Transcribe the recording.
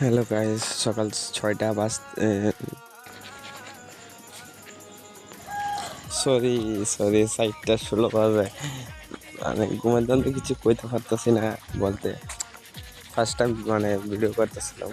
Hello guys, সকাল 6টা sorry sorry 4টা 16 বাজে। মানে ঘুমের জন্য কিছু কইতে পারতেছি না বলতে। ফার্স্ট টাইম মানে ভিডিও করতেছিলাম।